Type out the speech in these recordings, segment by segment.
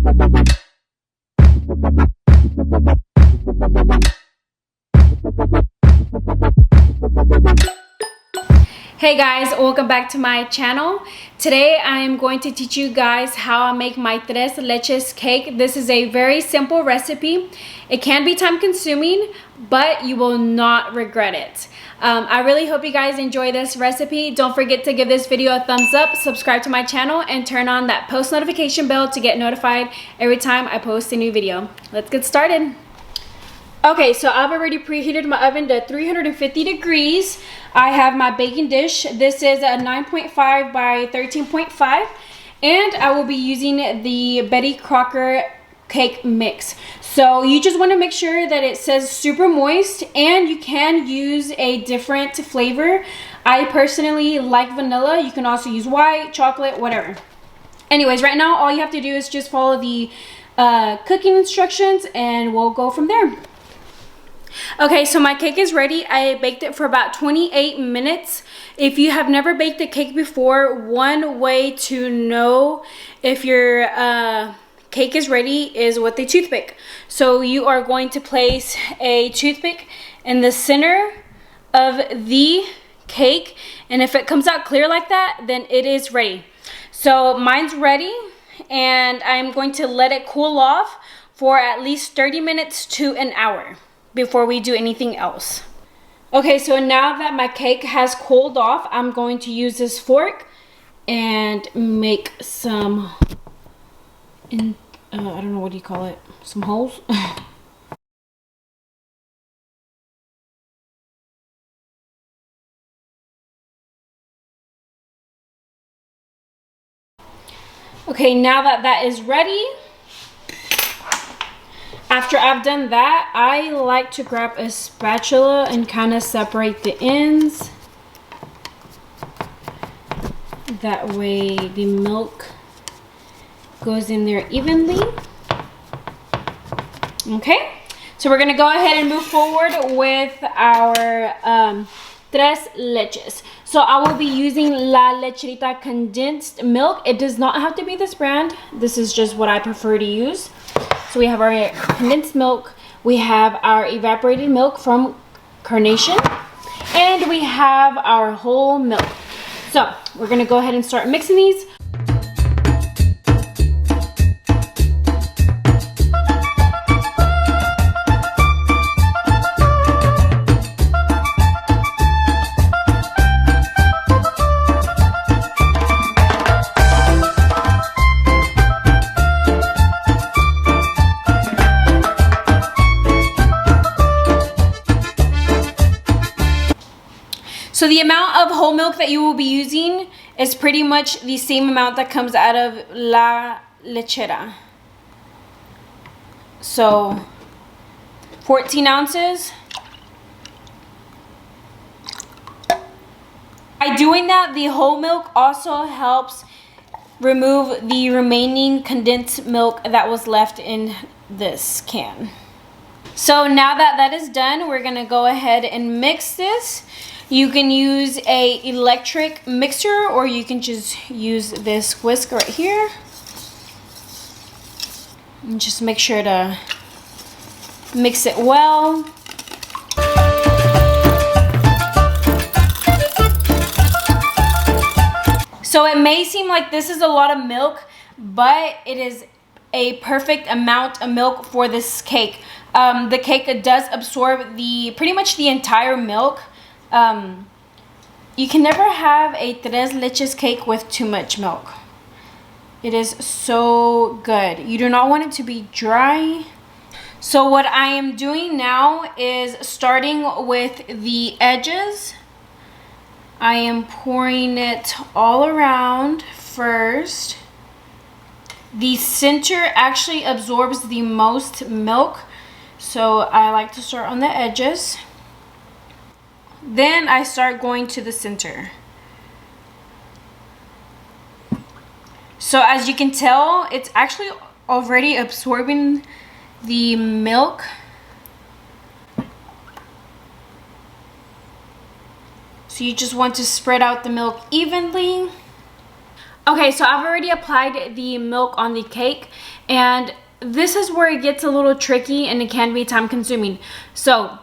Hey guys, welcome back to my channel. Today I am going to teach you guys how I make my tres leches cake. This is a very simple recipe. It can be time consuming, but you will not regret it. I really hope you guys enjoy this recipe. Don't forget to give this video a thumbs up, subscribe to my channel, and turn on that post notification bell to get notified every time I post a new video. Let's get started. Okay, so I've already preheated my oven to 350 degrees. I have my baking dish. This is a 9.5 by 13.5, and I will be using the Betty Crocker cake mix. So you just want to make sure that it says super moist, and you can use a different flavor. I personally like vanilla. You can also use white, chocolate, whatever. Anyways, right now all you have to do is just follow the cooking instructions, and we'll go from there. Okay, so my cake is ready. I baked it for about 28 minutes. If you have never baked a cake before, one way to know if your cake is ready is with a toothpick. So you are going to place a toothpick in the center of the cake, and if it comes out clear like that, then it is ready. So mine's ready, and I'm going to let it cool off for at least 30 minutes to an hour before we do anything else. Okay, so now that my cake has cooled off, I'm going to use this fork and make some, I don't know, what do you call it? Some holes? Okay, now that that is ready, after I've done that, I like to grab a spatula and kind of separate the ends. That way the milk goes in there evenly. Okay, so we're gonna go ahead and move forward with our tres leches. So I will be using La Lecherita condensed milk. It does not have to be this brand. This is just what I prefer to use. So we have our condensed milk, we have our evaporated milk from Carnation, and we have our whole milk. So we're gonna go ahead and start mixing these. So the amount of whole milk that you will be using is pretty much the same amount that comes out of La Lechera. So 14 ounces. By doing that, the whole milk also helps remove the remaining condensed milk that was left in this can. So now that that is done, we're gonna go ahead and mix this. You can use a electric mixer, or you can just use this whisk right here. And just make sure to mix it well. So it may seem like this is a lot of milk, but it is a perfect amount of milk for this cake. The cake does absorb pretty much the entire milk. You can never have a tres leches cake with too much milk. It is so good. You do not want it to be dry. So what I am doing now is starting with the edges. I am pouring it all around first. The center actually absorbs the most milk, so I like to start on the edges. Then I start going to the center. So as you can tell, it's actually already absorbing the milk. So you just want to spread out the milk evenly. Okay, so I've already applied the milk on the cake, and this is where it gets a little tricky and it can be time consuming. So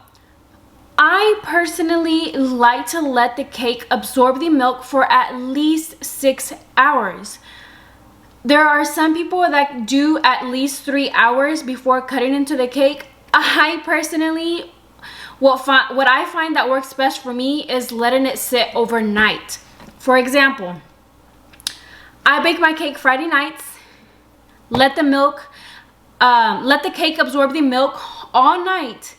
I personally like to let the cake absorb the milk for at least 6 hours. There are some people that do at least 3 hours before cutting into the cake. I personally, what I find that works best for me is letting it sit overnight. For example, I bake my cake Friday nights, let the cake absorb the milk all night.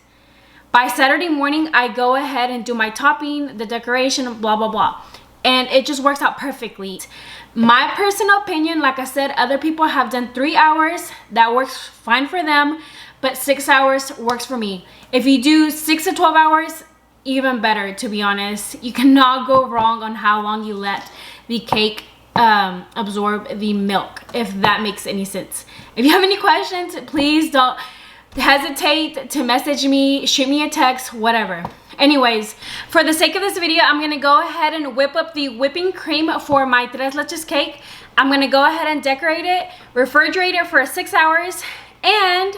By Saturday morning, I go ahead and do my topping, the decoration, blah, blah, blah. And it just works out perfectly. My personal opinion, like I said, other people have done 3 hours. That works fine for them, but 6 hours works for me. If you do 6 to 12 hours, even better, to be honest. You cannot go wrong on how long you let the cake absorb the milk, if that makes any sense. If you have any questions, please don't hesitate to message me, shoot me a text, whatever. Anyways, for the sake of this video, I'm gonna go ahead and whip up the whipping cream for my tres leches cake. I'm gonna go ahead and decorate it, refrigerate it for 6 hours, and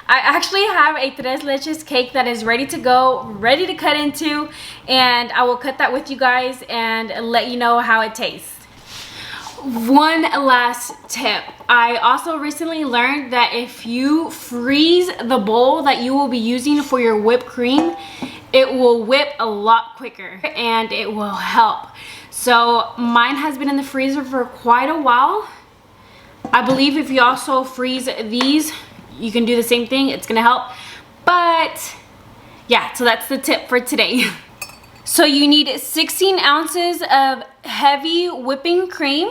I actually have a tres leches cake that is ready to go, ready to cut into, and I will cut that with you guys and let you know how it tastes. One last tip. I also recently learned that if you freeze the bowl that you will be using for your whipped cream, it will whip a lot quicker and it will help. So mine has been in the freezer for quite a while. I believe if you also freeze these, you can do the same thing. It's gonna help. But yeah, so that's the tip for today. So you need 16 ounces of heavy whipping cream,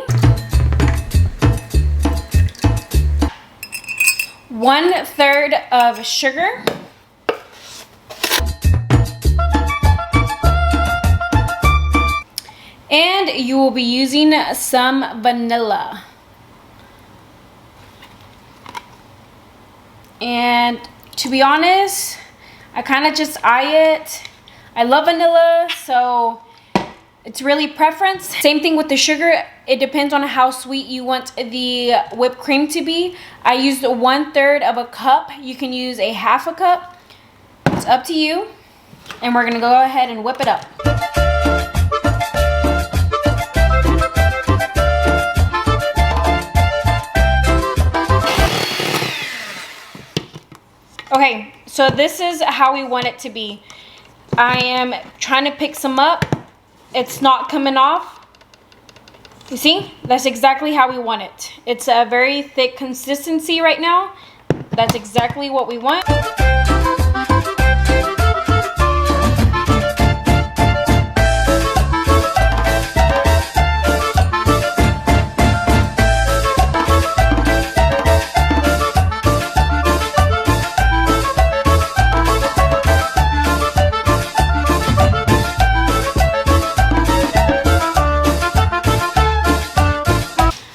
1/3 of sugar, and you will be using some vanilla. And to be honest, I kind of just eye it. I love vanilla, so it's really preference. Same thing with the sugar. It depends on how sweet you want the whipped cream to be. I used 1/3 of a cup. You can use a 1/2 cup. It's up to you. And we're gonna go ahead and whip it up. Okay, so this is how we want it to be. I am trying to pick some up. It's not coming off. You see? That's exactly how we want it. It's a very thick consistency right now. That's exactly what we want.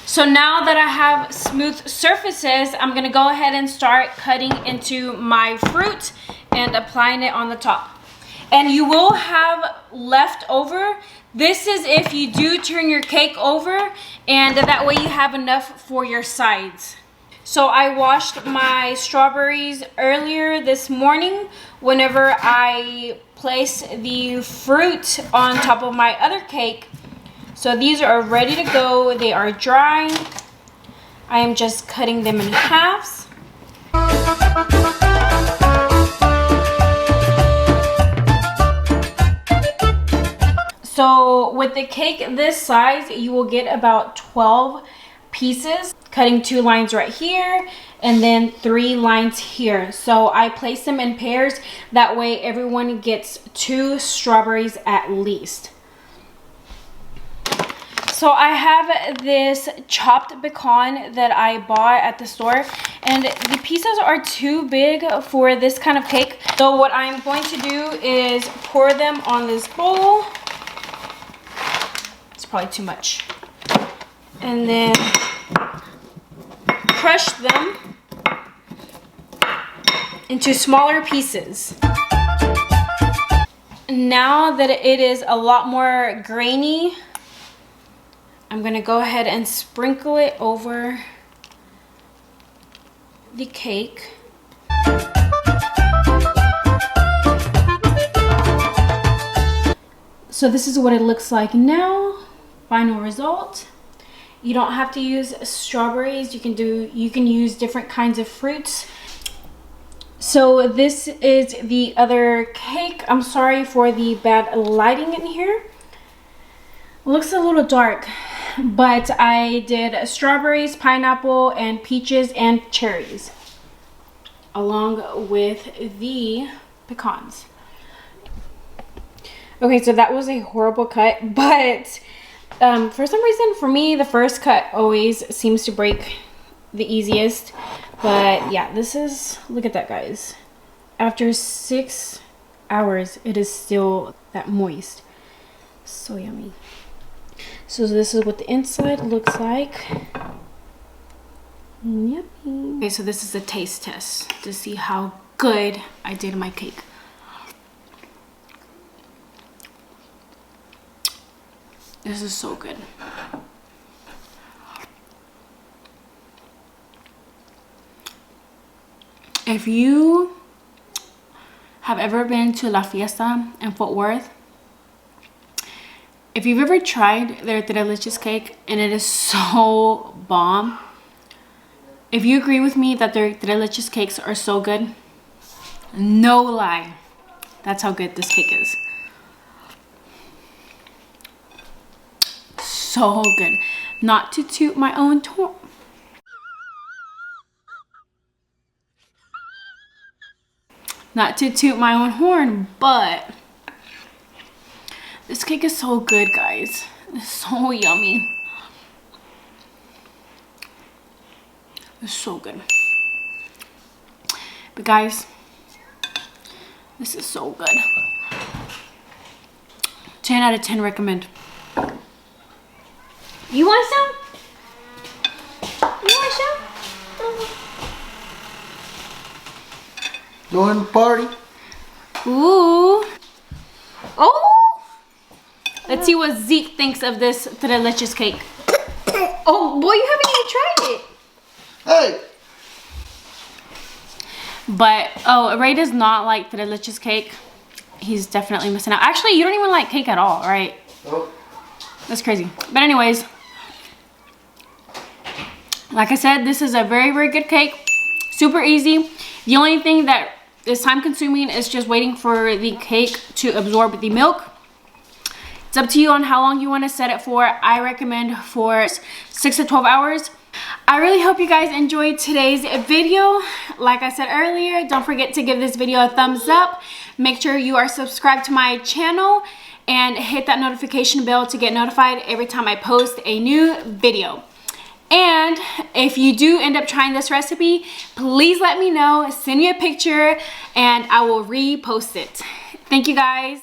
So now that I have smooth surfaces, I'm gonna go ahead and start cutting into my fruit and applying it on the top. And you will have leftover. This is if you do turn your cake over, and that way you have enough for your sides. So I washed my strawberries earlier this morning whenever I placed the fruit on top of my other cake. So these are ready to go. They are dry. I am just cutting them in halves. So with the cake this size, you will get about 12 pieces. Cutting 2 lines right here and then 3 lines here. So I place them in pairs. That way everyone gets 2 strawberries at least. So I have this chopped pecan that I bought at the store, and the pieces are too big for this kind of cake. So what I'm going to do is pour them on this bowl. It's probably too much. And then crush them into smaller pieces. Now that it is a lot more grainy, I'm gonna go ahead and sprinkle it over the cake. So this is what it looks like now. Final result. You don't have to use strawberries. You can use different kinds of fruits. So this is the other cake. I'm sorry for the bad lighting in here. It looks a little dark, but I did strawberries, pineapple, and peaches and cherries, along with the pecans. Okay, so that was a horrible cut, but for some reason, for me, the first cut always seems to break the easiest. But yeah, this is, look at that, guys. After 6 hours, it is still that moist. So yummy. So this is what the inside looks like. Yummy. Okay, so this is a taste test to see how good I did my cake. This is so good. If you have ever been to La Fiesta in Fort Worth, if you've ever tried their Leches cake and it is so bomb, if you agree with me that their Leches cakes are so good, no lie, that's how good this cake is. So good. Not to toot my own horn. Not to toot my own horn, but this cake is so good, guys. It's so yummy. It's so good. But guys, this is so good. 10 out of 10 recommend. You want some? You want some? Join the party. Ooh. Oh! Let's see what Zeke thinks of this Leches cake. Oh, boy, you haven't even tried it. Hey! But, oh, Ray does not like Leches cake. He's definitely missing out. Actually, you don't even like cake at all, right? Nope. That's crazy. But anyways, like I said, this is a very, very good cake. Super easy. The only thing that is time consuming is just waiting for the cake to absorb the milk. It's up to you on how long you want to set it for. I recommend for 6 to 12 hours. I really hope you guys enjoyed today's video. Like I said earlier, don't forget to give this video a thumbs up. Make sure you are subscribed to my channel and hit that notification bell to get notified every time I post a new video. And if you do end up trying this recipe, please let me know. Send me a picture and I will repost it. Thank you, guys.